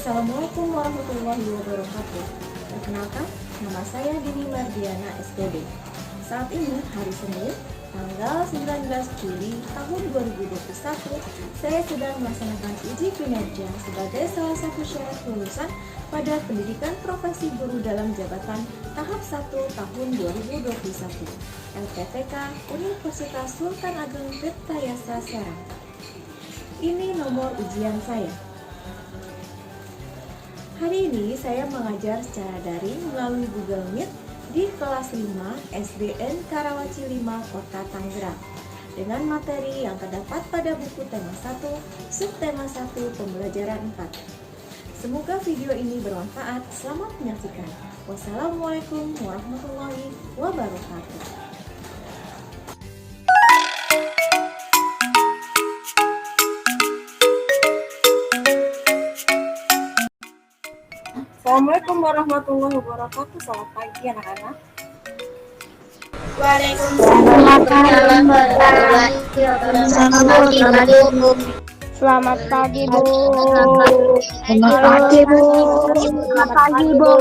Assalamualaikum warahmatullahi wabarakatuh. Perkenalkan, nama saya Dini Mardiana SPB. Saat ini hari Senin, tanggal 19 Juli tahun 2021, saya sedang melaksanakan uji kinerja sebagai salah satu syarat lulusan pada pendidikan profesi guru dalam jabatan tahap 1 tahun 2021 LPTK Universitas Sultan Ageng Tirtayasa Serang. Ini nomor ujian saya. Hari ini saya mengajar secara daring melalui Google Meet di kelas 5 SDN Karawaci 5 Kota Tangerang dengan materi yang terdapat pada buku tema 1, subtema 1, pembelajaran 4. Semoga video ini bermanfaat. Selamat menyaksikan. Wassalamualaikum warahmatullahi wabarakatuh. Assalamualaikum warahmatullahi wabarakatuh. Selamat pagi anak-anak. Waalaikumsalam warahmatullahi wabarakatuh. Selamat pagi, Bu. Selamat pagi, Bu. Selamat pagi, Bu.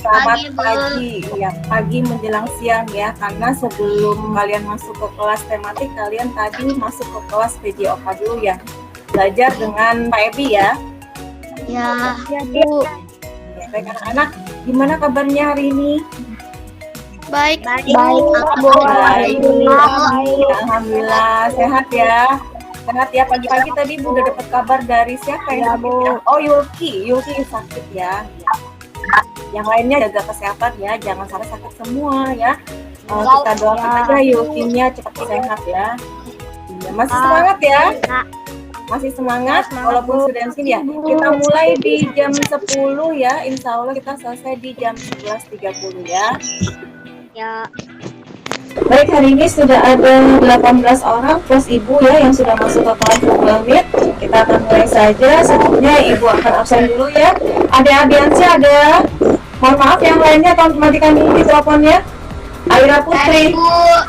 Selamat pagi. Ya, pagi menjelang siang ya, karena sebelum kalian masuk ke kelas tematik, kalian tadi masuk ke kelas PJOK dulu ya. Belajar dengan Pak Ebi ya. Ya, Bu. Ya, baik anak-anak, gimana kabarnya hari ini? baik. Baik, Bu. Baik. Alhamdulillah sehat ya. Sehat ya, pagi-pagi tadi Bu udah dapat kabar dari siapa Ya, yang sakit Bu. ya? Oh, Yulki sakit ya. Yang lainnya jaga kesehatan ya, jangan sampai sakit semua ya. Kita doakan aja Yulkinya cepat sehat ya. Ya, masih semangat ya? Masih semangat walaupun sudah sini ya. Kita mulai di jam 10 ya. Insya Allah kita selesai di jam 11.30 ya. Ya, Baik, hari ini sudah ada 18 orang plus Ibu ya yang sudah masuk ke kelas Google Meet. Kita akan mulai saja. Sebelumnya Ibu akan absen dulu ya. Ada Adiansi, ada. Mohon maaf yang lainnya tolong matikan dulu di teleponnya. Aira Putri.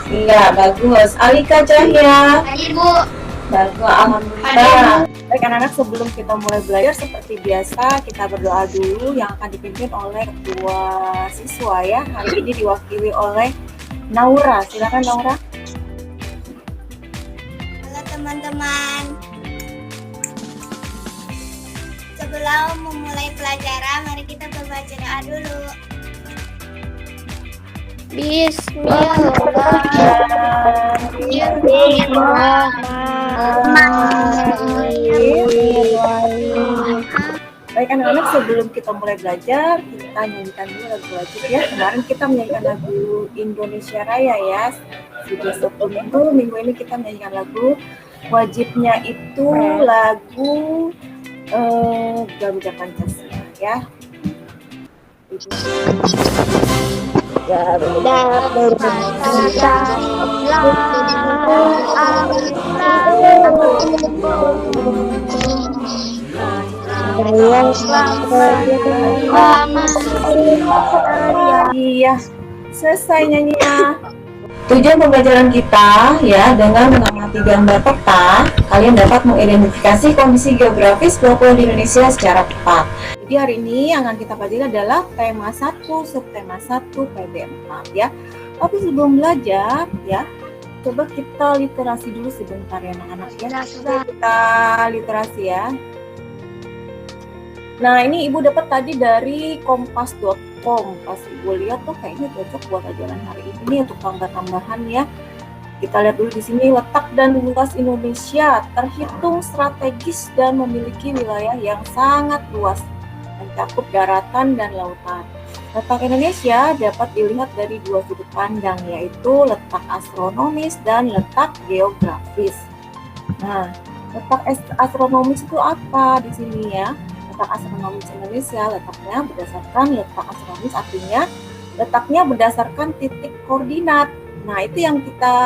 Iya, bagus. Alika Cahya. Ibu. Bagus, alhamdulillah. Baik anak-anak, sebelum kita mulai belajar seperti biasa kita berdoa dulu yang akan dipimpin oleh ketua siswa ya. Hari ini diwakili oleh Naura. Silakan Naura. Halo teman-teman. Sebelum memulai pelajaran, mari kita berbaca doa dulu. Baik anak-anak, sebelum kita mulai belajar, kita nyanyikan dulu lagu wajib ya. Kemarin kita menyanyikan lagu Indonesia Raya ya. Sudah 10 minggu ini kita menyanyikan lagu wajibnya itu lagu Garuda Pancasila ya. Iya, selesai nyanyinya. Tujuan pembelajaran kita ya, dengan mengamati gambar peta, kalian dapat mengidentifikasi kondisi geografis Pulau-pulau di Indonesia secara tepat. Jadi hari ini yang akan kita pelajari adalah tema 1, subtema 1, PB4 ya. Tapi sebelum belajar ya, coba kita literasi dulu sebentar ya anak-anak ya. Coba kita literasi ya. Nah, ini Ibu dapat tadi dari kompas.com. Pas Ibu lihat tuh kayaknya cocok buat ajaran hari ini untuk tambah-tambahan ya. Kita lihat dulu di sini, letak dan luas Indonesia terhitung strategis dan memiliki wilayah yang sangat luas, mencakup daratan dan lautan. Letak Indonesia dapat dilihat dari dua sudut pandang, yaitu letak astronomis dan letak geografis. Nah, letak astronomis itu apa di sini ya? Letak astronomis Indonesia letaknya berdasarkan letak astronomis, artinya letaknya berdasarkan titik koordinat. Nah, itu yang kita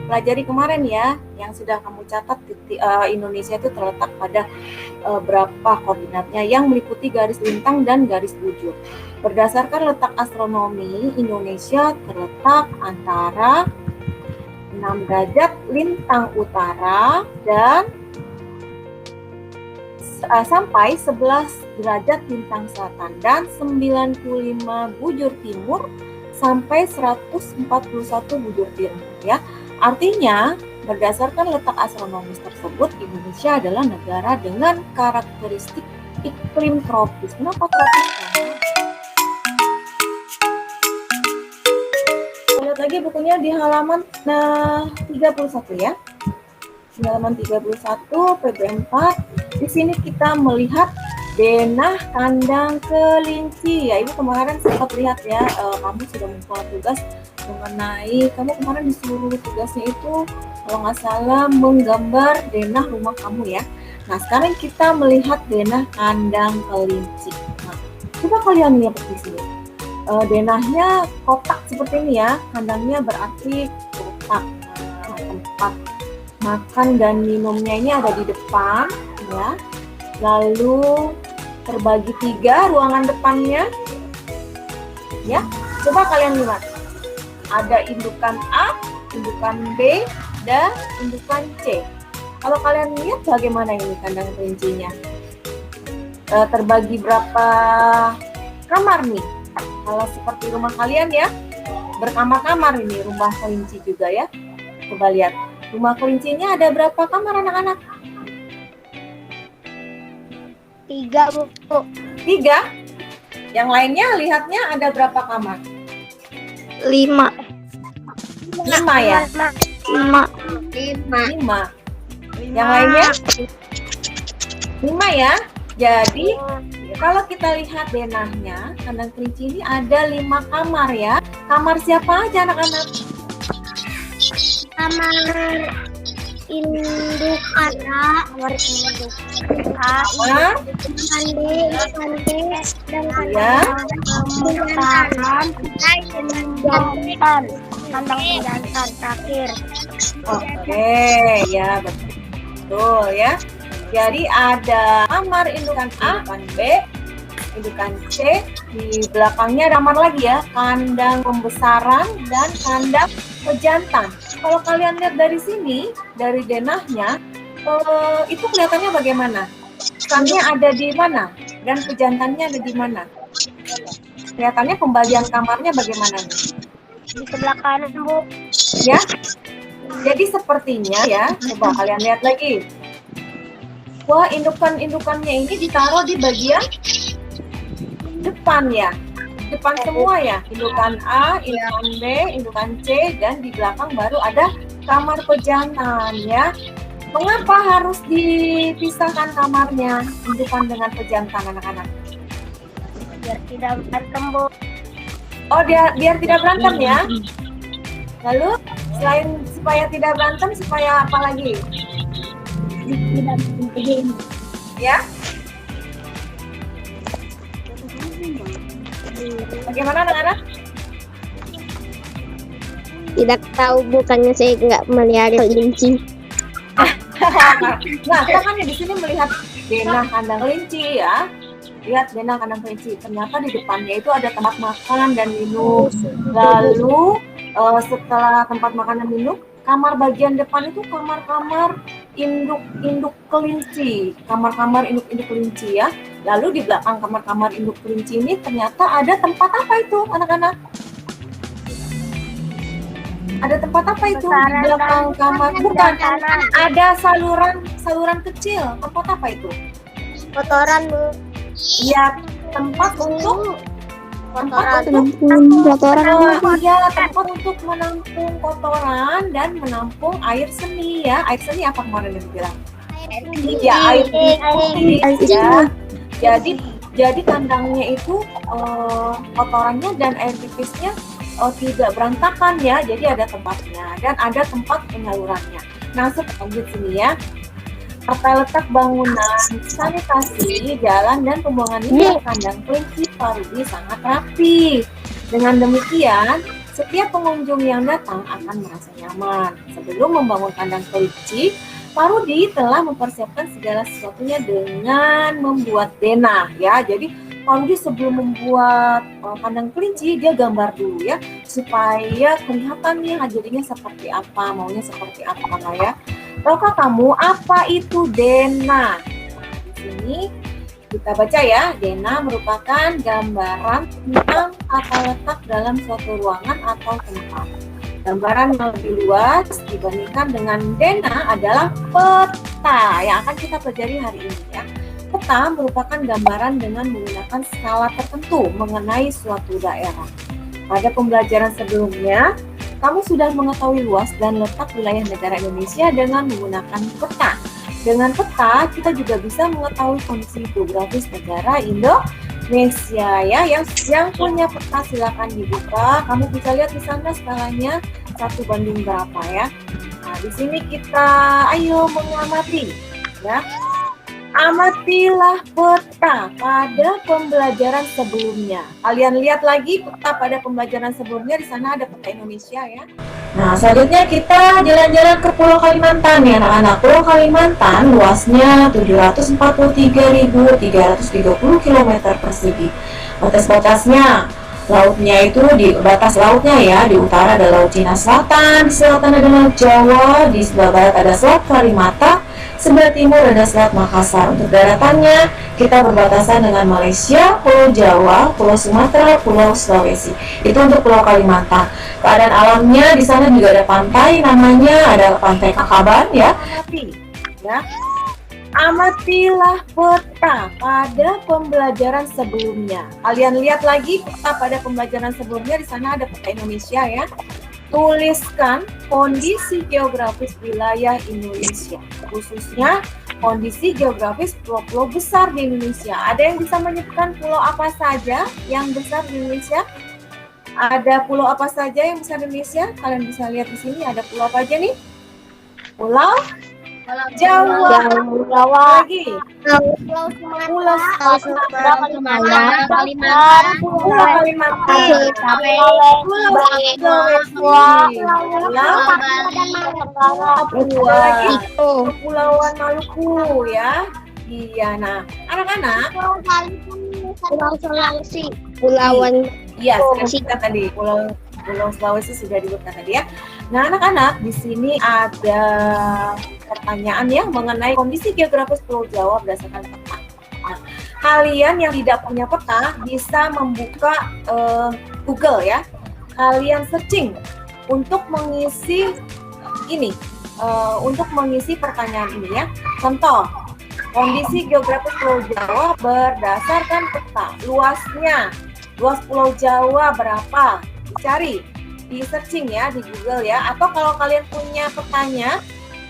pelajari kemarin ya, yang sudah kamu catat, Indonesia itu terletak pada berapa koordinatnya yang meliputi garis lintang dan garis bujur. Berdasarkan letak astronomi, Indonesia terletak antara 6 derajat lintang utara dan sampai 11 derajat lintang selatan dan 95 bujur timur sampai 141 bujur timur ya. Artinya, berdasarkan letak astronomis tersebut, Indonesia adalah negara dengan karakteristik iklim tropis. Kenapa tropis? Lihat lagi bukunya di halaman 31 ya. Di halaman 31 PB4. Di sini kita melihat denah kandang kelinci. Ya, ini kemarin sempat lihat ya, kamu sudah membuat tugas mengenai, kamu kemarin disuruh tugasnya itu kalau nggak salah menggambar denah rumah kamu ya. Nah, sekarang kita melihat denah kandang kelinci. Nah, coba kalian lihat di sini. Denahnya kotak seperti ini ya, kandangnya berarti kotak. Nah, tempat makan dan minumnya ini ada di depan ya. Lalu terbagi 3 ruangan depannya ya. Coba kalian lihat, ada indukan A, indukan B, dan indukan C. Kalau kalian lihat bagaimana ini kandang kelincinya, terbagi berapa kamar nih? Kalau seperti rumah kalian ya, berkamar-kamar ini rumah kelinci juga ya. Coba lihat, rumah kelincinya ada berapa kamar anak-anak? 3 Bu. 3. Yang lainnya lihatnya ada berapa kamar? 5. 5 ya? 5. 5. Yang lainnya? 5 ya? Jadi kalau kita lihat denahnya, kandang kelinci ini ada 5 kamar ya. Kamar siapa aja anak-anak? Kamar induk A, kamar induk A, Kamar mandi, dan ya. jantan, kandang jantan terakhir. Oke, ya betul ya. Jadi ada kamar indukan A, indukan B, indukan C, di belakangnya ada kamar lagi ya, kandang pembesaran dan kandang pejantan. Kalau kalian lihat dari sini, dari denahnya, itu kelihatannya bagaimana? Kandangnya ada di mana? Dan pejantannya ada di mana? Kelihatannya pembagian kamarnya bagaimana nih? Di sebelah kanan Bu. Ya, jadi sepertinya ya, coba kalian lihat lagi. Wah, indukan-indukannya ini ditaruh di bagian depan ya, depan semua ya. Indukan A, indukan B, indukan C, dan di belakang baru ada kamar pejantan ya. Mengapa harus dipisahkan kamarnya, indukan dengan pejantan anak-anak? Biar tidak berantem Bu. Oh, biar tidak berantem ya. Lalu selain supaya tidak berantem, supaya apa lagi? Tidak begini. Ya? Bagaimana anak-anak? Tidak tahu, bukannya saya nggak melihara kelinci. Nah, kita kan di sini melihat denah kandang kelinci ya. Lihat denah kandang kelinci. Ternyata di depannya itu ada tempat makan dan minum. Lalu setelah tempat makan dan minum, kamar bagian depan itu kamar-kamar induk kelinci, kamar-kamar induk kelinci ya. Lalu di belakang kamar-kamar induk kelinci ini ternyata ada tempat apa itu anak-anak? Ada tempat apa itu di belakang kamar? Bukan, ada saluran kecil. Tempat apa itu? Kotoran Bu. Ya, tempat untuk Tempat tempat untuk menampung kotoran dan menampung air seni ya. Air seni apa kemarin yang bilang? Ya, air tipis ya. Jadi kandangnya itu kotorannya dan air tipisnya tidak berantakan ya. Jadi ada tempatnya dan ada tempat penyalurannya. Nah, selanjut sini ya. Tata letak bangunan, sanitasi, jalan dan pembuangan limbah kandang kelinci Parudi sangat rapi. Dengan demikian, setiap pengunjung yang datang akan merasa nyaman. Sebelum membangun kandang kelinci, Parudi telah mempersiapkan segala sesuatunya dengan membuat denah ya. Jadi Parudi sebelum membuat kandang kelinci dia gambar dulu ya supaya kelihatannya jadinya seperti apa, maunya seperti apa ya. Tahukah kamu apa itu denah? Di sini kita baca ya, denah merupakan gambaran tentang tata letak dalam suatu ruangan atau tempat. Gambaran yang lebih luas dibandingkan dengan denah adalah peta yang akan kita pelajari hari ini ya. Peta merupakan gambaran dengan menggunakan skala tertentu mengenai suatu daerah. Pada pembelajaran sebelumnya, kamu sudah mengetahui luas dan letak wilayah negara Indonesia dengan menggunakan peta. Dengan peta, kita juga bisa mengetahui kondisi geografis negara Indonesia ya. Yang punya peta silakan dibuka. Kamu bisa lihat di sana skalanya 1 banding berapa ya. Nah, di sini kita ayo mengamati ya. Amatilah peta pada pembelajaran sebelumnya. Kalian lihat lagi peta pada pembelajaran sebelumnya, di sana ada peta Indonesia ya. Nah, selanjutnya kita jalan-jalan ke Pulau Kalimantan ya anak-anak. Pulau Kalimantan luasnya 743.330 km persegi. Batas-batasnya, lautnya itu di batas lautnya ya, di utara ada Laut Cina Selatan, di selatan ada Laut Jawa, di sebelah barat ada Selat Karimata, sebelah timur ada Selat Makassar. Untuk daratannya, kita berbatasan dengan Malaysia, Pulau Jawa, Pulau Sumatera, Pulau Sulawesi. Itu untuk Pulau Kalimantan. Keadaan alamnya di sana juga ada pantai, namanya ada Pantai Kakaban ya. Amatilah peta pada pembelajaran sebelumnya. Kalian lihat lagi peta pada pembelajaran sebelumnya, di sana ada peta Indonesia ya. Tuliskan kondisi geografis wilayah Indonesia, khususnya kondisi geografis pulau-pulau besar di Indonesia. Ada yang bisa menyebutkan pulau apa saja yang besar di Indonesia? Ada pulau apa saja yang besar di Indonesia? Kalian bisa lihat di sini ada pulau apa aja nih? Pulau Jawa. Lagi. Pulau Sumatera, Kalimantan, Pulau Kalimantan. Pulau Sulawesi. Papua. Kepulauan Maluku ya. Iya, nah anak-anak. Pulau Sulawesi, Pulauan Iya, sudah disebutkan tadi. Pulau Sulawesi sudah disebutkan tadi ya. Nah, anak-anak, di sini ada pertanyaan ya mengenai kondisi geografis Pulau Jawa berdasarkan peta. Nah, kalian yang tidak punya peta bisa membuka Google ya. Kalian searching untuk mengisi ini, untuk mengisi pertanyaan ini ya. Contoh, kondisi geografis Pulau Jawa berdasarkan peta. Luas Pulau Jawa berapa? Dicari, di searching ya di Google ya. Atau kalau kalian punya petanya,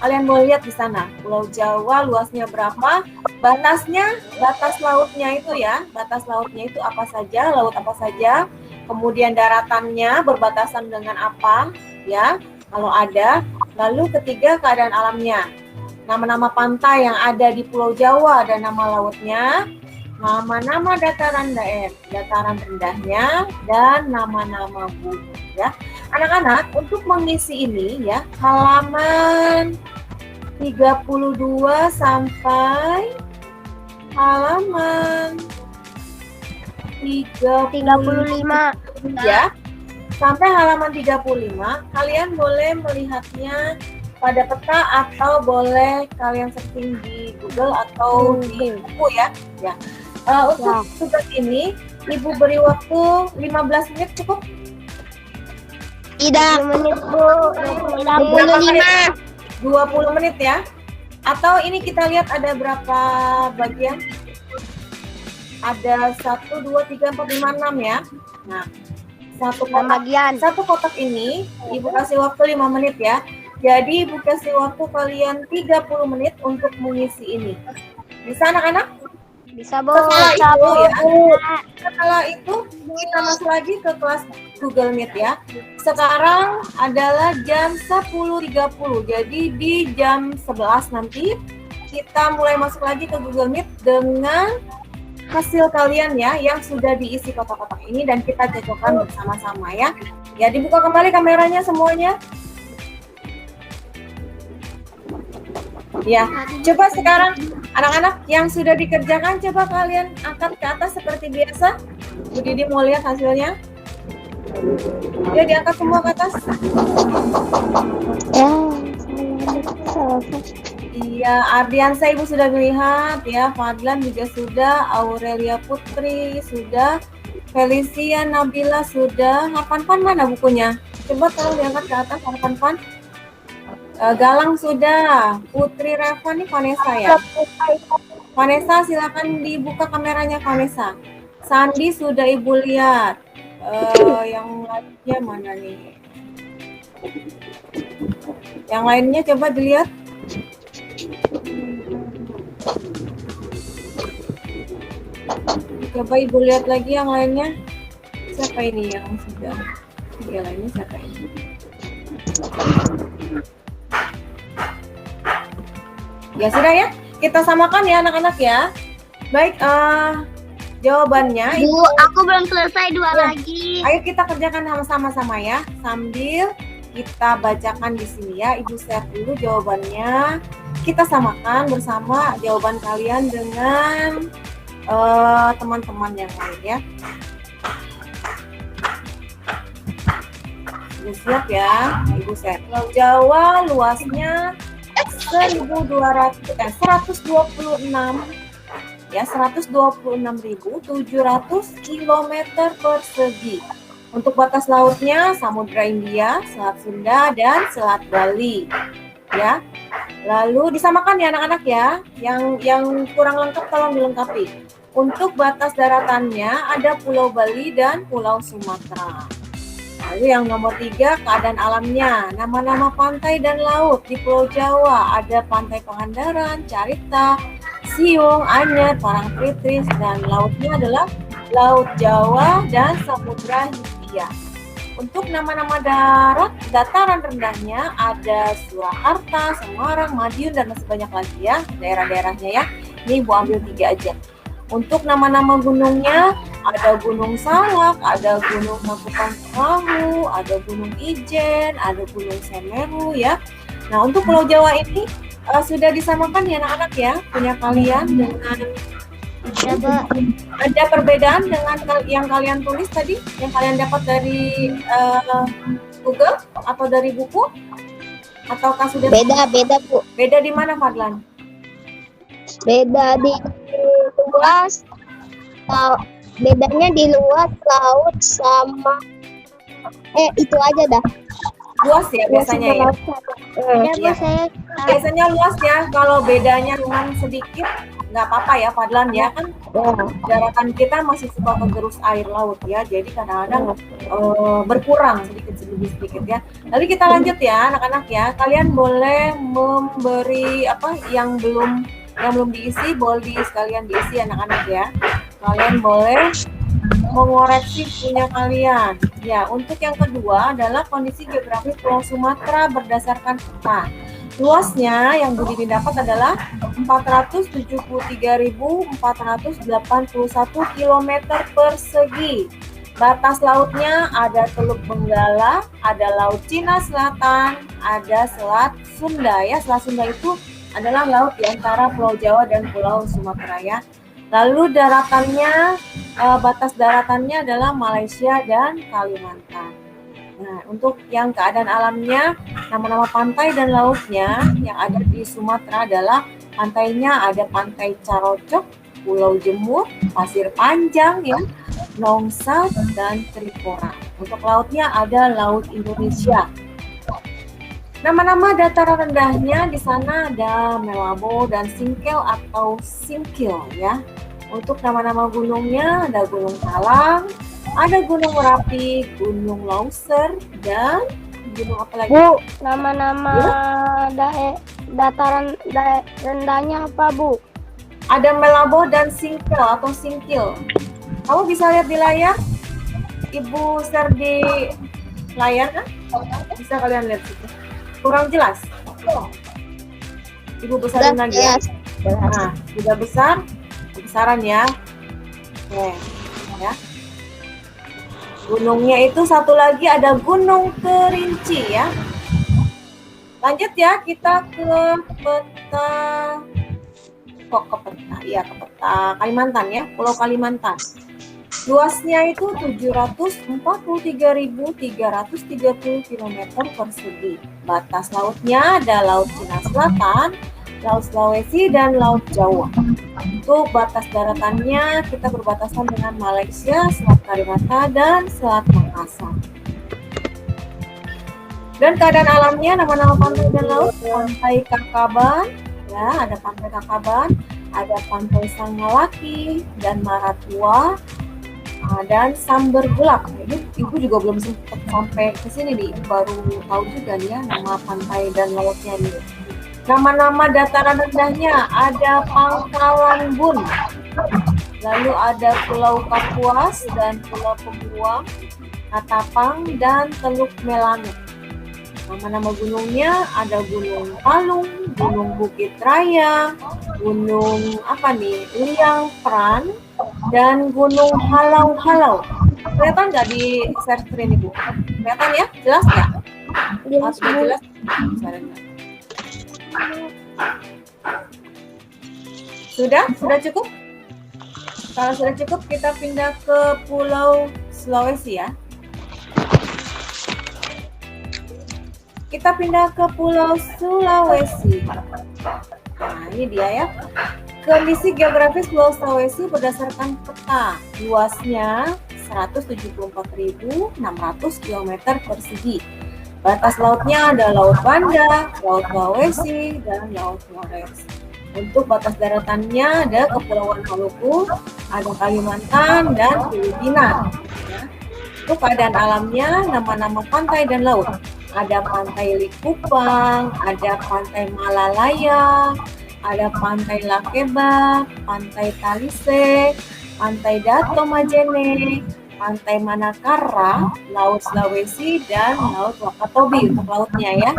kalian boleh lihat di sana. Pulau Jawa luasnya berapa? Batasnya, batas lautnya itu ya. Batas lautnya itu apa saja? Laut apa saja? Kemudian daratannya berbatasan dengan apa? Ya, kalau ada. Lalu ketiga, keadaan alamnya. Nama-nama pantai yang ada di Pulau Jawa dan nama lautnya. Nama-nama dataran rendahnya, dan nama-nama gunung ya. Anak-anak, untuk mengisi ini ya, halaman 32 sampai halaman 35 ya. Sampai halaman 35, kalian boleh melihatnya pada peta atau boleh kalian searching di Google atau di buku ya. Untuk tugas ini, Ibu beri waktu 15 menit cukup? Tidak. 20 menit ya? Atau ini kita lihat ada berapa bagian? ada 1, 2, 3, 4, 5, 6 ya. Nah, Bagian. satu kotak ini Ibu kasih waktu 5 menit ya. Jadi Ibu kasih waktu kalian 30 menit untuk mengisi ini. Bisa anak-anak? Bisa, Bu. Setelah itu kita masuk lagi ke kelas Google Meet ya. Sekarang adalah jam 10.30. Jadi di jam 11 nanti kita mulai masuk lagi ke Google Meet dengan hasil kalian ya yang sudah diisi kotak-kotak ini dan kita cocokkan bersama-sama ya. Ya, dibuka kembali kameranya semuanya. Ya, coba sekarang anak-anak yang sudah dikerjakan coba kalian angkat ke atas seperti biasa. Bu Didi mau lihat hasilnya. Ya, diangkat semua ke atas. Iya, Ardiansa Ibu sudah melihat ya, Fadlan juga sudah, Aurelia Putri sudah, Felicia Nabila sudah. Harapan mana bukunya? Coba tolong diangkat ke atas harapan. Galang sudah, Putri Reva nih Vanessa ya. Vanessa silakan dibuka kameranya Vanessa. Sandi sudah Ibu lihat. Yang lainnya mana nih? Yang lainnya coba dilihat. Coba Ibu lihat lagi yang lainnya. Siapa ini yang sudah? Yang lainnya siapa ini? Ya sudah ya, kita samakan ya anak-anak ya. Baik, jawabannya. Bu, aku belum selesai dua lagi. Ayo kita kerjakan sama-sama ya, sambil kita bacakan di sini ya. Ibu share dulu jawabannya. Kita samakan bersama jawaban kalian dengan teman-teman yang lain ya. Ibu siap ya, Ibu share. Pulau Jawa luasnya 126 ya, 126.700 km persegi. Untuk batas lautnya Samudra India, Selat Sunda dan Selat Bali ya. Lalu disamakan ya anak-anak ya. Yang kurang lengkap tolong dilengkapi. Untuk batas daratannya ada Pulau Bali dan Pulau Sumatera. Lalu yang nomor 3, keadaan alamnya. Nama-nama pantai dan laut di Pulau Jawa ada Pantai Pangandaran, Carita, Siung, Anyer, Parangtritis, dan lautnya adalah Laut Jawa dan Samudra Hindia. Untuk nama-nama darat, dataran rendahnya ada Surakarta, Semarang, Madiun, dan masih banyak lagi ya daerah-daerahnya ya. Ini Ibu ambil 3 aja. Untuk nama-nama gunungnya ada Gunung Salak, ada Gunung Tangkuban Perahu, ada Gunung Ijen, ada Gunung Semeru ya. Nah, untuk Pulau Jawa ini sudah disamakan ya anak-anak ya, punya kalian dengan ada perbedaan dengan yang kalian tulis tadi, yang kalian dapat dari Google atau dari buku? Ataukah sudah Beda, Bu. Beda di mana, Fadlan? Beda di luas. Bedanya di luas, laut, sama itu aja dah. Luas ya biasanya ya. Ya, saya Biasanya luas ya. Kalau bedanya cuma sedikit nggak apa-apa ya, Fadlan ya, kan daratan kita masih suka kegerus air laut ya, jadi kadang-kadang berkurang sedikit ya. Lalu kita lanjut ya anak-anak ya. Kalian boleh memberi yang belum diisi, boleh sekalian diisi anak-anak ya. Kalian boleh mengoreksi punya kalian. Ya, untuk yang kedua adalah kondisi geografis Pulau Sumatera berdasarkan peta. Luasnya yang Bu Didi dapat adalah 473.481 km persegi. Batas lautnya ada Teluk Benggala, ada Laut Cina Selatan, ada Selat Sunda ya. Selat Sunda itu adalah laut di antara Pulau Jawa dan Pulau Sumatera ya. Lalu daratannya, batas daratannya adalah Malaysia dan Kalimantan. Nah, untuk yang keadaan alamnya, nama-nama pantai dan lautnya yang ada di Sumatera adalah pantainya ada Pantai Carocok, Pulau Jemur, Pasir Panjang ya, Nongsat, dan Tripora. Untuk lautnya ada Laut Indonesia. Nama-nama dataran rendahnya di sana ada Melabo dan Singkel atau Simkil ya. Untuk nama-nama gunungnya ada Gunung Talang, ada Gunung Merapi, Gunung Leuser, dan gunung apa lagi? Bu, nama-nama dataran rendahnya apa, Bu? Ada Melabo dan Singkil atau Singkil. Kamu bisa lihat di layar? Ibu share di layar kan? Bisa kalian lihat situ. Kurang jelas? Ibu besarin lagi ya. Nah, sudah besar, besaran ya. Oke, ya. Gunungnya itu satu lagi ada Gunung Kerinci ya. Lanjut ya, kita ke peta. Kok ke peta? Iya, ke peta Kalimantan ya, Pulau Kalimantan. Luasnya itu 743.330 km persegi. Batas lautnya ada Laut Cina Selatan, Laut Sulawesi, dan Laut Jawa. Untuk batas daratannya kita berbatasan dengan Malaysia, Selat Karimata, dan Selat Makassar. Dan keadaan alamnya, nama-nama pantai dan laut, Pantai Kakaban, ya ada Pantai Kakaban, ada Pantai Sangalaki dan Maratua, dan Samber Gelap. Ini ibu juga belum sempat sampai ke sini nih, baru tahu juga nih ya nama pantai dan lautnya nih. Nama-nama dataran rendahnya ada Pangkalan Bun, lalu ada Pulau Kapuas dan Pulau Pembuang, Katapang, dan Teluk Melanuk. Nama-nama gunungnya ada Gunung Palung, Gunung Bukit Raya, Gunung Liang Pran, dan Gunung Halau-Halau. Kelihatan nggak di share screen Ibu? Kelihatan ya? Jelas nggak? Jelas. Sudah cukup? Kalau sudah cukup, kita pindah ke Pulau Sulawesi ya. Kita pindah ke Pulau Sulawesi. Nah, ini dia ya. Kondisi geografis Pulau Sulawesi berdasarkan peta. Luasnya 174.600 km persegi. Batas lautnya ada Laut Banda, Laut Sulawesi, dan Laut Flores. Untuk batas daratannya ada Kepulauan Maluku, ada Kalimantan, dan Filipina. Untuk keadaan alamnya, nama-nama pantai dan laut. Ada Pantai Likupang, ada Pantai Malalaya, ada Pantai Lakeba, Pantai Talise, Pantai Dato Majene, Pantai Manakara, Laut Sulawesi, dan Laut Wakatobi untuk lautnya ya.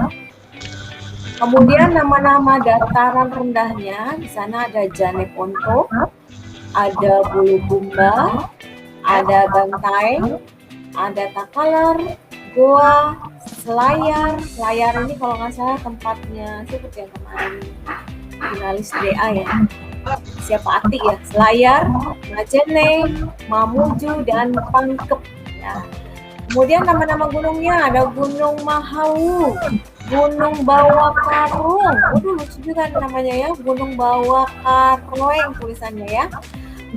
Kemudian nama-nama dataran rendahnya, di sana ada Janeponto, ada Bulukumba, ada Bantaeng, ada Takalar, Goa, Selayar ini kalau nggak salah tempatnya siapa yang kemarin finalis DA ya, siapa Ati ya, Selayar, Majene, Mamuju, dan Pangkep ya. Kemudian nama-nama gunungnya ada Gunung Mahawu, Gunung Bawah Karung, lucu juga namanya ya, Gunung Bawah Karung tulisannya ya,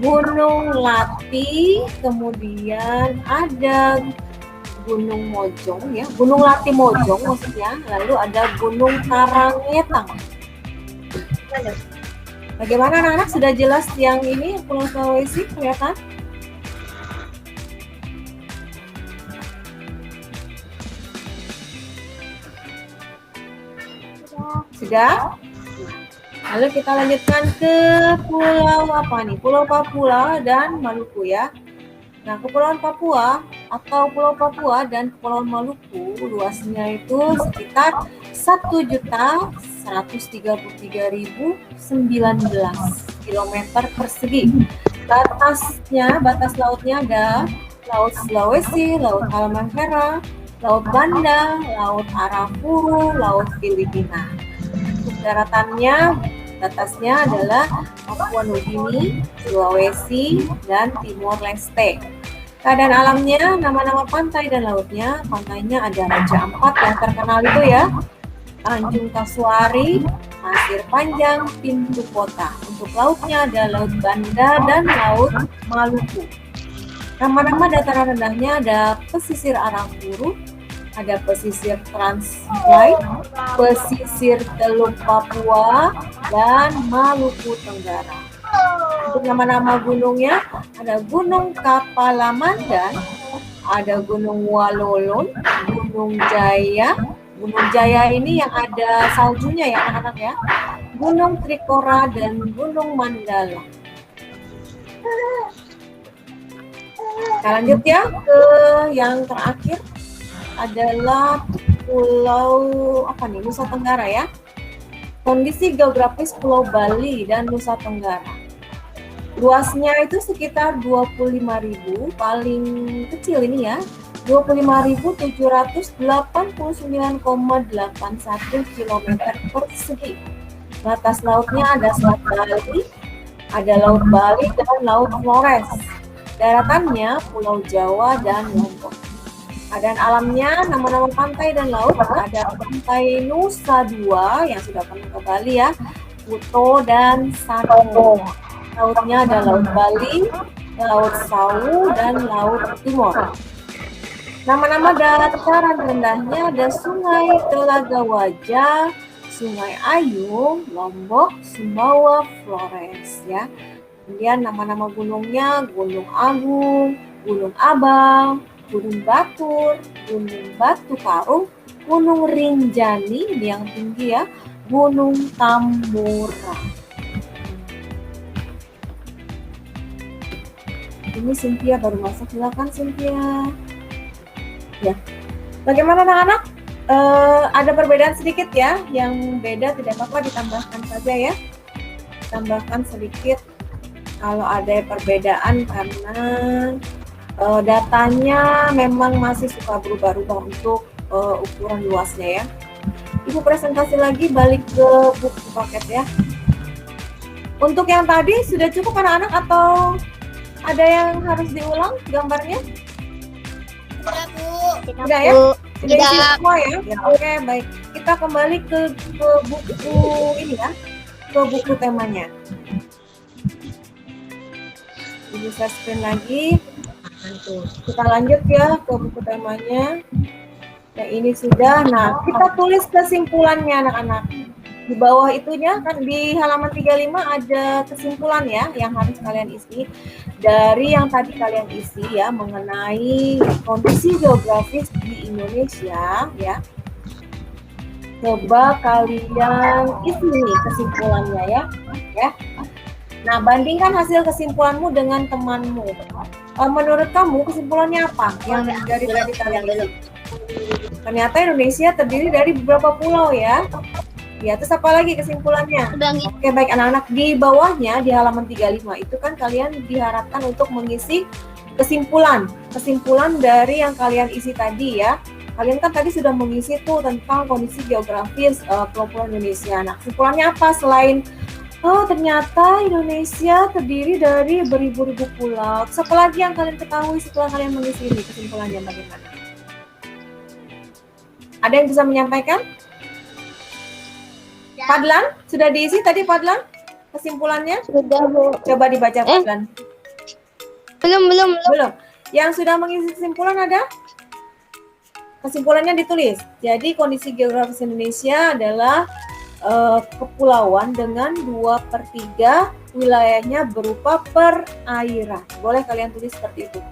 Gunung Lati, kemudian ada Gunung Mojong ya, Gunung Lati Mojong maksudnya, lalu ada Gunung Karangetang. Bagaimana anak-anak, sudah jelas yang ini Pulau Sulawesi kelihatan? Sudah? Lalu kita lanjutkan ke pulau apa nih? Pulau Papua dan Maluku ya. Nah, Kepulauan Papua atau Pulau Papua dan Kepulauan Maluku luasnya itu sekitar 1.133.019 km persegi. Batas lautnya ada Laut Sulawesi, Laut Halmahera, Laut Banda, Laut Arafuru, Laut Filipina. Untuk daratannya, batasnya adalah Papua Nugini, Sulawesi, dan Timor Leste. Keadaan alamnya, nama-nama pantai dan lautnya, pantainya ada Raja Ampat yang terkenal itu ya, Tanjung Kasuari, Pasir Panjang, Pintu Kota. Untuk lautnya ada Laut Banda dan Laut Maluku. Nama-nama dataran rendahnya ada Pesisir Arafuru, ada Pesisir Transvaal, Pesisir Teluk Papua, dan Maluku Tenggara. Untuk nama-nama gunungnya ada Gunung Kapalamandan, ada Gunung Walolon, Gunung Jaya. Gunung Jaya ini yang ada saljunya ya anak-anak ya. Gunung Trikora dan Gunung Mandala. Kita lanjut ya ke yang terakhir adalah Pulau Nusa Tenggara ya. Kondisi geografis Pulau Bali dan Nusa Tenggara. Luasnya itu sekitar 25.000, paling kecil ini ya. 25.789,81 km persegi. Batas lautnya ada Selat Bali, ada Laut Bali dan Laut Flores. Daratannya Pulau Jawa dan Lombok. Keadaan alamnya, nama-nama pantai dan laut, ada Pantai Nusa Dua yang sudah pernah ke Bali ya, Kuto dan Sanur. Lautnya ada Laut Bali, Laut Sawu dan Laut Timor. Nama-nama dataran rendahnya ada Sungai Telaga Wajah, Sungai Ayung, Lombok, Sumbawa, Flores ya. Kemudian nama-nama gunungnya Gunung Agung, Gunung Abang, Gunung Batur, Gunung Batu Karung, Gunung Rinjani yang tinggi ya, Gunung Tambora. Ini Cynthia baru masuk, silakan Cynthia. Ya, bagaimana anak-anak? Ada perbedaan sedikit ya, yang beda tidak apa-apa ditambahkan saja ya. Tambahkan sedikit kalau ada perbedaan karena datanya memang masih suka berubah-ubah untuk ukuran luasnya ya. Ibu presentasi lagi, balik ke buku paket ya. Untuk yang tadi sudah cukup anak-anak atau ada yang harus diulang gambarnya? Sudah, Bu. Sudah ya? Sudah isi semua ya? Ya, oke, baik. Kita kembali ke buku ini ya, ke buku temanya. Ibu share screen lagi. Kita lanjut ya ke buku temanya. Nah, ini sudah. Nah, kita tulis kesimpulannya anak-anak. Di bawah itunya kan di halaman 35 ada kesimpulan ya yang harus kalian isi dari yang tadi kalian isi ya mengenai kondisi geografis di Indonesia ya. Coba kalian isi nih kesimpulannya ya. Nah, bandingkan hasil kesimpulanmu dengan temanmu. Menurut kamu kesimpulannya apa yang dari tadi kalian isi? Ternyata Indonesia terdiri dari beberapa pulau ya. Ya, terus apa lagi kesimpulannya? Oke, baik anak-anak, di bawahnya di halaman 35 itu kan kalian diharapkan untuk mengisi kesimpulan dari yang kalian isi tadi ya. Kalian kan tadi sudah mengisi tuh tentang kondisi geografis Pulau-Pulau Indonesia. Nah, kesimpulannya apa selain ternyata Indonesia terdiri dari beribu-ribu pulau. Setelah lagi yang kalian ketahui setelah kalian mengisi ini kesimpulannya bagaimana? Ada yang bisa menyampaikan? Padlan, sudah diisi tadi Padlan? Kesimpulannya? Sudah, Bu. Coba dibaca Padlan. Belum. Yang sudah mengisi kesimpulan ada? Kesimpulannya ditulis. Jadi kondisi geografis Indonesia adalah kepulauan dengan 2/3 wilayahnya berupa perairan. Boleh kalian tulis seperti itu.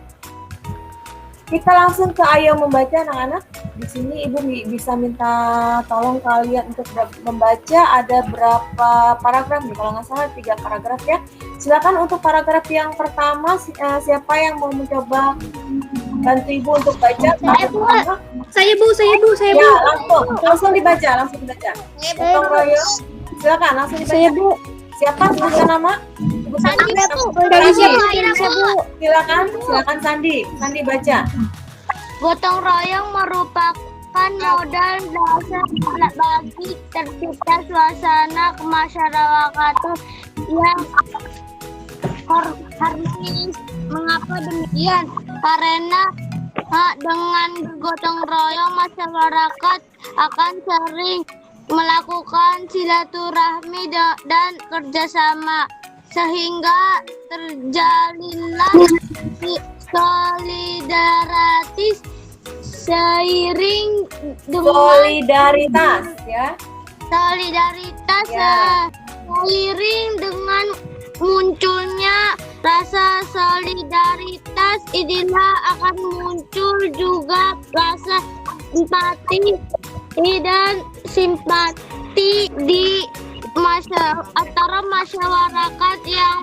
Kita langsung ke Ayo Membaca anak-anak. Di sini Ibu bisa minta tolong kalian untuk membaca ada berapa paragraf nih, kalau nggak salah 3 paragraf ya. Silakan untuk paragraf yang pertama siapa yang mau mencoba bantu Ibu untuk baca? Saya Bu. Ya, langsung dibaca. Gotong royong. Silakan langsung dibaca. Saya Bu. Siapa sebutkan nama? Ibu Sandi. Silakan Sandi. Sandi baca. Gotong royong merupakan modal dasar bagi tercipta suasana kemasyarakatan yang harmonis. Mengapa demikian? Karena dengan bergotong royong masyarakat akan sering melakukan silaturahmi dan kerjasama sehingga terjalinlah solidaritas seiring dengan solidaritas ya. Solidaritas Ya. seiring dengan munculnya rasa solidaritas, inilah akan muncul juga rasa empati dan simpati di antara masyarakat yang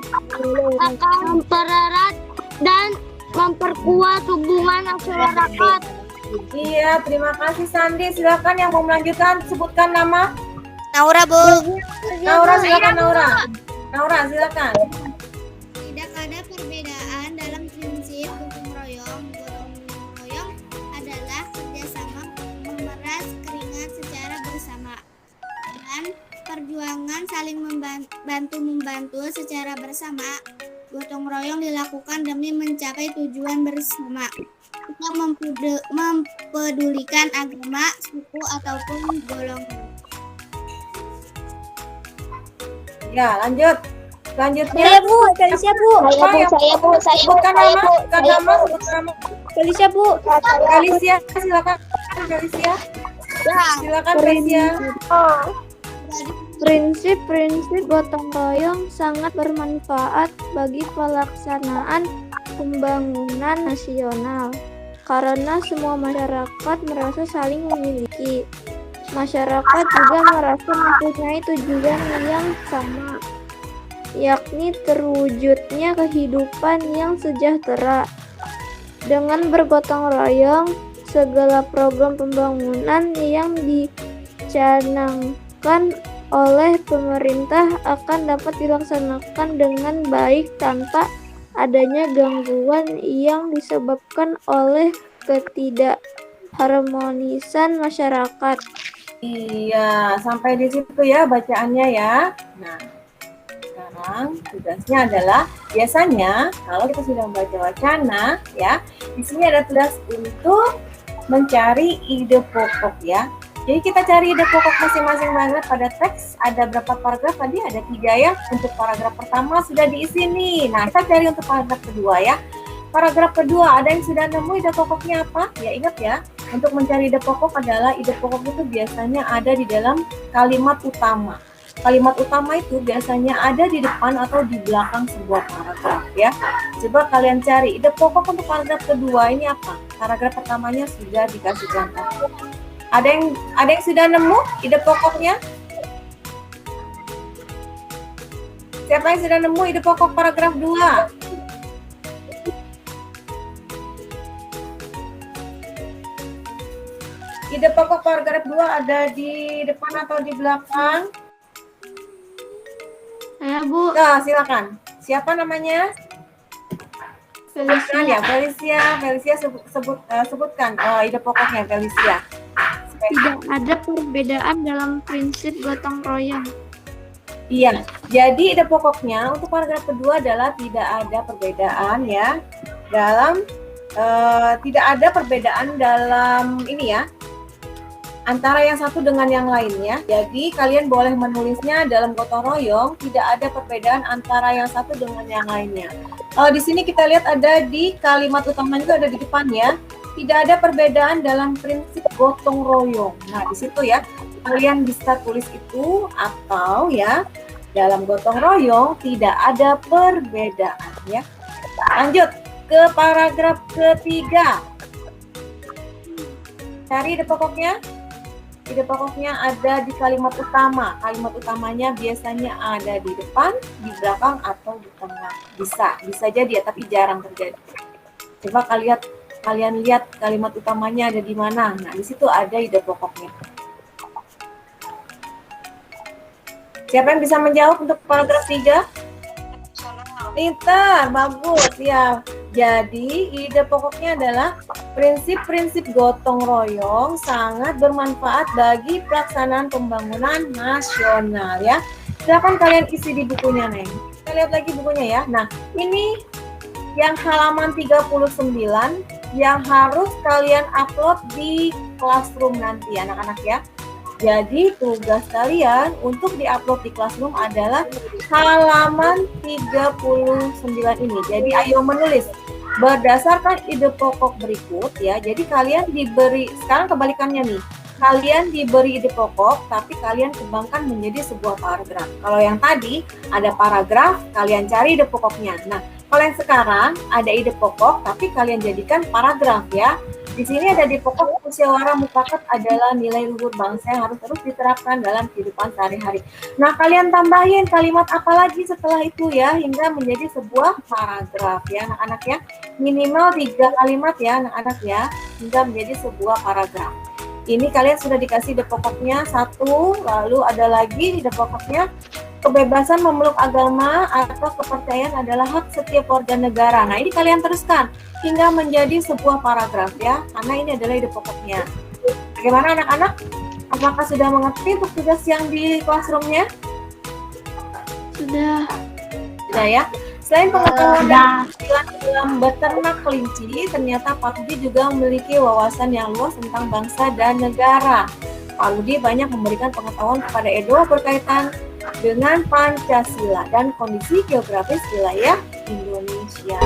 akan mempererat dan memperkuat hubungan masyarakat. Iya, terima kasih Sandi. Silakan yang mau melanjutkan, sebutkan nama. Naura, Bu. Naura, silakan Naura. Naura, silakan. Tidak ada perbedaan dalam prinsip gotong royong. Gotong royong adalah kerjasama memeras keringat secara bersama dan perjuangan saling membantu secara bersama. Gotong royong dilakukan demi mencapai tujuan bersama. Tidak mempedulikan agama, suku ataupun golongan. Ya, lanjut. Selanjutnya. Saya Bu, Felicia Bu. Sebutkan nama, sebutkan nama, sebutkan nama. Felicia Bu. Felicia, silakan. Felicia. Silakan Felicia. Prinsip-prinsip gotong royong sangat bermanfaat bagi pelaksanaan pembangunan nasional karena semua masyarakat merasa saling memiliki. Masyarakat juga merasa mempunyai tujuan yang sama, yakni terwujudnya kehidupan yang sejahtera. Dengan bergotong royong, segala program pembangunan yang dicanangkan oleh pemerintah akan dapat dilaksanakan dengan baik tanpa adanya gangguan yang disebabkan oleh ketidakharmonisan masyarakat. Iya, sampai di situ ya bacaannya ya. Nah, sekarang tugasnya adalah biasanya kalau kita sudah membaca wacana ya, di sini ada tugas untuk mencari ide pokok ya. Jadi kita cari ide pokok masing-masing banget pada teks. Ada berapa paragraf tadi? Ada 3 ya. Untuk paragraf pertama sudah diisi nih. Nah, kita cari untuk paragraf kedua ya. Paragraf kedua, ada yang sudah nemu ide pokoknya apa? Ya ingat ya, untuk mencari ide pokok adalah ide pokok itu biasanya ada di dalam kalimat utama. Kalimat utama itu biasanya ada di depan atau di belakang sebuah paragraf ya. Coba kalian cari ide pokok untuk paragraf kedua ini apa? Paragraf pertamanya sudah dikasih contoh. Ada yang sudah nemu ide pokoknya? Siapa yang sudah nemu ide pokok paragraf 2? Ide pokok paragraf 2 ada di depan atau di belakang? Saya Bu, Nah, silakan. Siapa namanya? Sebutkan ya, Felicia. Felicia sebutkan ide pokoknya Felicia. tidak ada perbedaan dalam prinsip gotong royong. Iya, jadi ide pokoknya untuk paragraf kedua adalah tidak ada perbedaan ya dalam tidak ada perbedaan dalam ini ya antara yang satu dengan yang lainnya. Jadi kalian boleh menulisnya dalam gotong royong tidak ada perbedaan antara yang satu dengan yang lainnya. Di sini kita lihat ada di kalimat utama juga ada di depan ya. Tidak ada perbedaan dalam prinsip gotong royong. Nah, di situ ya, kalian bisa tulis itu atau ya, dalam gotong royong tidak ada perbedaan ya. Lanjut ke paragraf ketiga. Cari ide pokoknya. Ide pokoknya ada di kalimat utama. Kalimat utamanya biasanya ada di depan, di belakang, atau di tengah. Bisa jadi ya, tapi jarang terjadi. Coba kalian lihat kalimat utamanya ada di mana. Nah, di situ ada ide pokoknya. Siapa yang bisa menjawab untuk paragraf 3? Pintar, bagus ya. Jadi, ide pokoknya adalah prinsip-prinsip gotong royong sangat bermanfaat bagi pelaksanaan pembangunan nasional ya. Silakan kalian isi di bukunya, Neng. Kita lihat lagi bukunya ya. Nah, ini yang halaman 39 yang harus kalian upload di Classroom nanti anak-anak ya. Jadi tugas kalian untuk diupload di Classroom adalah halaman 39 ini. Jadi ayo menulis berdasarkan ide pokok berikut ya. Jadi kalian diberi, sekarang kebalikannya nih. kalian diberi ide pokok, tapi kalian kembangkan menjadi sebuah paragraf. Kalau yang tadi ada paragraf, kalian cari ide pokoknya. Nah, kalau yang sekarang ada ide pokok, tapi kalian jadikan paragraf ya. Di sini ada ide pokok musyawarah mufakat adalah nilai luhur bangsa yang harus terus diterapkan dalam kehidupan sehari-hari. Nah, kalian tambahin kalimat apa lagi setelah itu ya, hingga menjadi sebuah paragraf ya anak-anak ya. Minimal 3 kalimat ya anak-anak ya, hingga menjadi sebuah paragraf. Ini kalian sudah dikasih ide pokoknya 1, lalu ada lagi ide pokoknya kebebasan memeluk agama atau kepercayaan adalah hak setiap warga negara. Nah, ini kalian teruskan hingga menjadi sebuah paragraf ya, karena ini adalah ide pokoknya. Bagaimana anak-anak? Apakah sudah mengerti untuk tugas yang di classroom-nya? Sudah. Sudah ya. Selain pengetahuan dalam beternak kelinci, ternyata Pak Rudi juga memiliki wawasan yang luas tentang bangsa dan negara. Pak Rudi banyak memberikan pengetahuan kepada Edo berkaitan dengan Pancasila dan kondisi geografis wilayah Indonesia.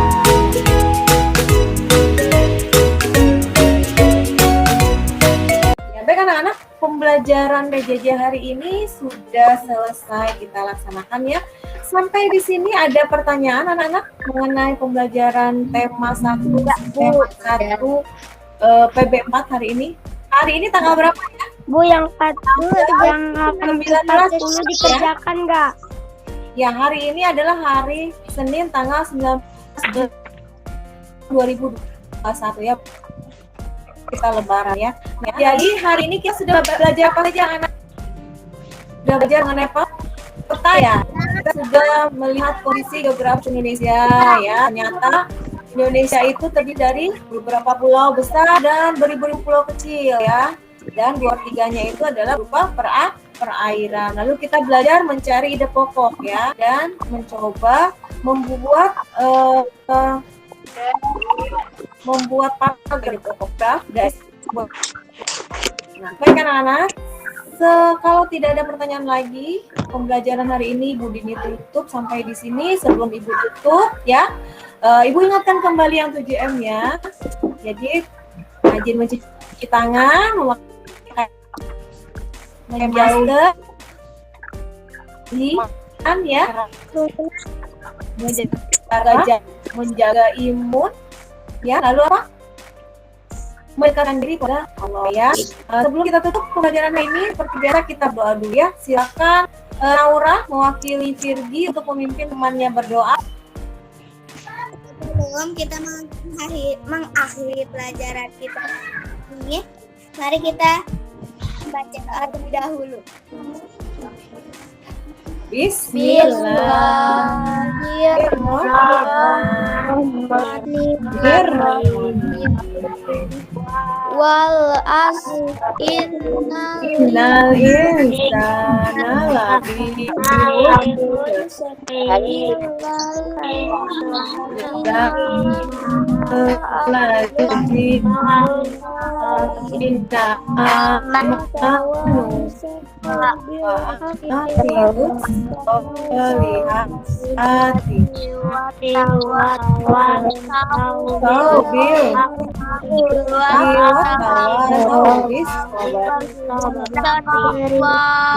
Ya, baik anak-anak, pembelajaran PJJ hari ini sudah selesai kita laksanakan ya. Sampai di sini ada pertanyaan anak-anak mengenai pembelajaran tema 1 PB4 hari ini. Hari ini tanggal berapa ya? Bu, yang 40 yang 40 dikerjakan nggak? Ya, hari ini adalah hari Senin tanggal 19 2021 ya. Kita lebaran ya. Jadi hari ini kita sudah belajar apa saja anak? Sudah belajar mengenai peta ya. Kita sudah melihat kondisi geografis Indonesia ya. Ternyata Indonesia itu terdiri dari beberapa pulau besar dan beribu-ribu pulau kecil ya. Dan 2/3-nya itu adalah berupa perairan. Lalu kita belajar mencari ide pokok ya, dan mencoba membuat paragraf dari pokok dari sebuah. Nah, baik anak-anak. Kalau tidak ada pertanyaan lagi, pembelajaran hari ini Ibu Dini tutup sampai di sini. Sebelum Ibu tutup ya, Ibu ingatkan kembali yang 7M ya. Jadi rajin mencuci tangan, memakai masker, ya, menjaga imun, ya. Lalu apa? Mendekatkan diri kepada Allah ya. Sebelum kita tutup pembelajaran ini, seperti biasa kita berdoa dulu ya. Silakan Laura mewakili Virgi untuk memimpin temannya berdoa. Sebelum kita mengakhiri pelajaran kita ini, mari kita baca doa terlebih dahulu. Wal as innal insana lafi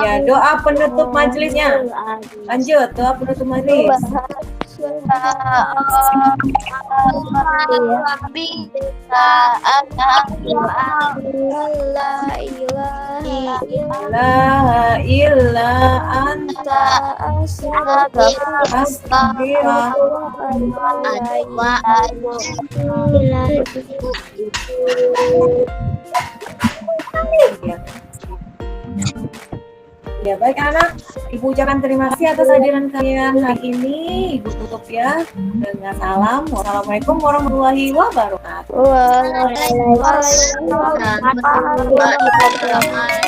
ya, doa penutup majelisnya. Lanjut, doa penutup majelis. La ilaha anta Ya, baik anak, Ibu ucapkan terima kasih atas hadiran kalian hari ini. Ibu tutup ya dengan salam. Wassalamualaikum warahmatullahi wabarakatuh. Waalaikumsalam.